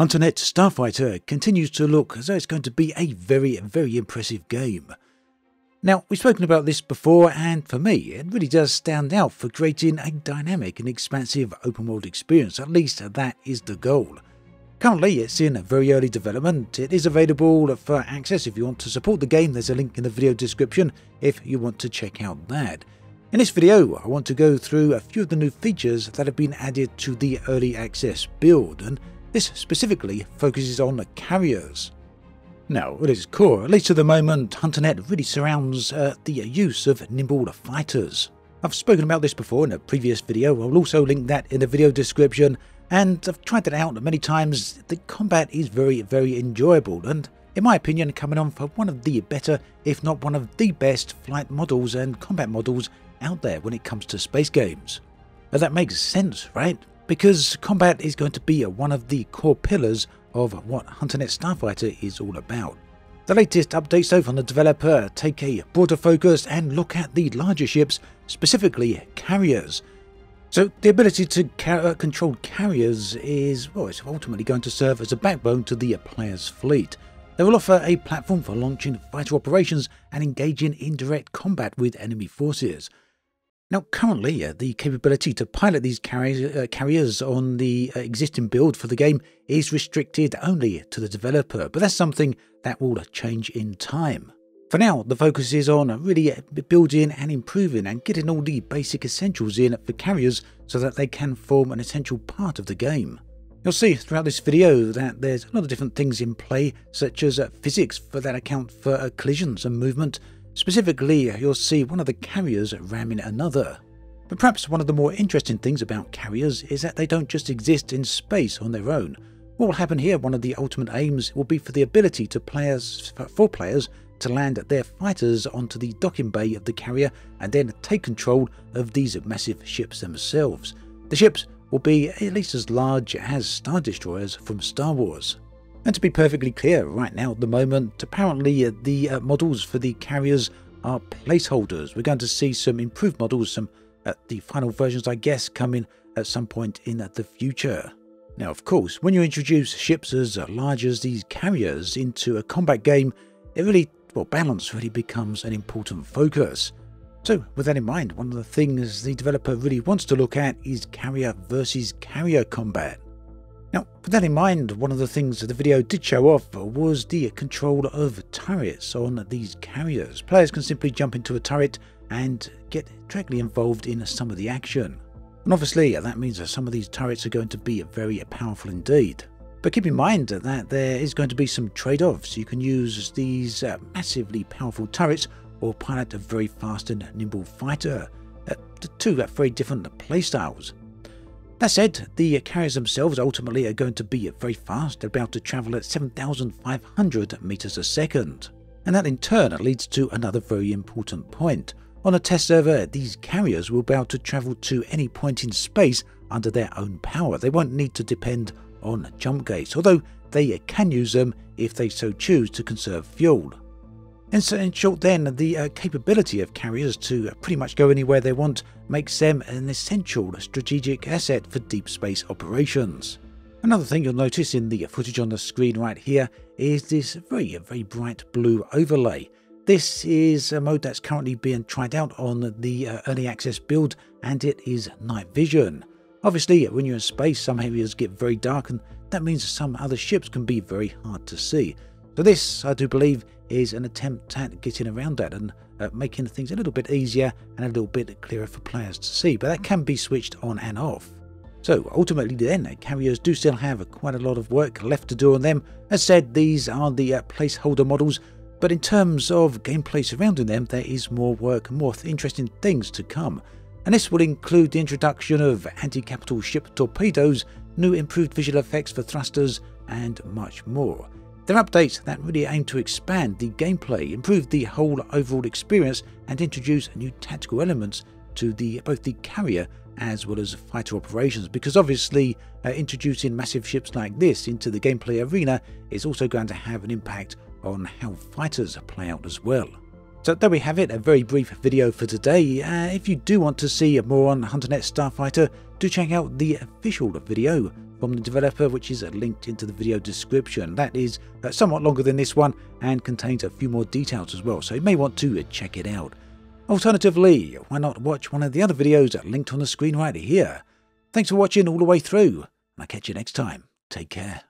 Hunternet Starfighter continues to look as though it's going to be a very impressive game. Now, we've spoken about this before, and for me, it really does stand out for creating a dynamic and expansive open world experience. At least that is the goal. Currently, it's in very early development. It is available for access if you want to support the game. There's a link in the video description if you want to check out that. In this video, I want to go through a few of the new features that have been added to the early access build, and this specifically focuses on carriers. Now, at its core, at least at the moment, Hunternet really surrounds the use of nimble fighters. I've spoken about this before in a previous video. I'll also link that in the video description, and I've tried it out many times. The combat is very enjoyable, and in my opinion, coming on for one of the better, if not one of the best, flight models and combat models out there when it comes to space games. Now, that makes sense, right? Because combat is going to be one of the core pillars of what Hunternet Starfighter is all about. The latest updates though from the developer take a broader focus and look at the larger ships, specifically carriers. So the ability to control carriers is, well, it's ultimately going to serve as a backbone to the player's fleet. They will offer a platform for launching fighter operations and engaging in direct combat with enemy forces. Now, currently, the capability to pilot these carriers on the existing build for the game is restricted only to the developer, but that's something that will change in time. For now, the focus is on really building and improving and getting all the basic essentials in for carriers so that they can form an essential part of the game. You'll see throughout this video that there's a lot of different things in play, such as physics that account for collisions and movement. Specifically, you'll see one of the carriers ramming another. But perhaps one of the more interesting things about carriers is that they don't just exist in space on their own. What will happen here, one of the ultimate aims, will be for the ability for players to land their fighters onto the docking bay of the carrier and then take control of these massive ships themselves. The ships will be at least as large as Star Destroyers from Star Wars. And to be perfectly clear, right now at the moment, apparently the models for the carriers are placeholders. We're going to see some improved models, some the final versions, I guess, coming at some point in the future. Now, of course, when you introduce ships as large as these carriers into a combat game, it really, well, balance really becomes an important focus. So, with that in mind, one of the things the developer really wants to look at is carrier versus carrier combat. Now, with that in mind, one of the things that the video did show off was the control of turrets on these carriers. Players can simply jump into a turret and get directly involved in some of the action. And obviously, that means that some of these turrets are going to be very powerful indeed. But keep in mind that there is going to be some trade-offs. You can use these massively powerful turrets or pilot a very fast and nimble fighter. Two very different playstyles. That said, the carriers themselves ultimately are going to be very fast, about to travel at 7,500 meters a second. And that in turn leads to another very important point. On a test server, these carriers will be able to travel to any point in space under their own power. They won't need to depend on jump gates, although they can use them if they so choose to conserve fuel. And so in short then, the capability of carriers to pretty much go anywhere they want makes them an essential strategic asset for deep space operations. Another thing you'll notice in the footage on the screen right here is this very bright blue overlay. This is a mode that's currently being tried out on the early access build, and it is night vision. Obviously, when you're in space, some areas get very dark, and that means some other ships can be very hard to see. So this, I do believe, is an attempt at getting around that and making things a little bit easier and a little bit clearer for players to see, but that can be switched on and off. So ultimately then, carriers do still have quite a lot of work left to do on them. As said, these are the placeholder models, but in terms of gameplay surrounding them, there is more work, more interesting things to come. And this will include the introduction of anti-capital ship torpedoes, new improved visual effects for thrusters, and much more. They're updates that really aim to expand the gameplay, improve the whole overall experience, and introduce new tactical elements to both the carrier as well as fighter operations, because obviously introducing massive ships like this into the gameplay arena is also going to have an impact on how fighters play out as well. So there we have it, a very brief video for today. If you do want to see more on Hunternet Starfighter, do check out the official video from the developer, which is linked into the video description. That is somewhat longer than this one and contains a few more details as well, so you may want to check it out. Alternatively, why not watch one of the other videos linked on the screen right here. Thanks for watching all the way through, and I'll catch you next time. Take care.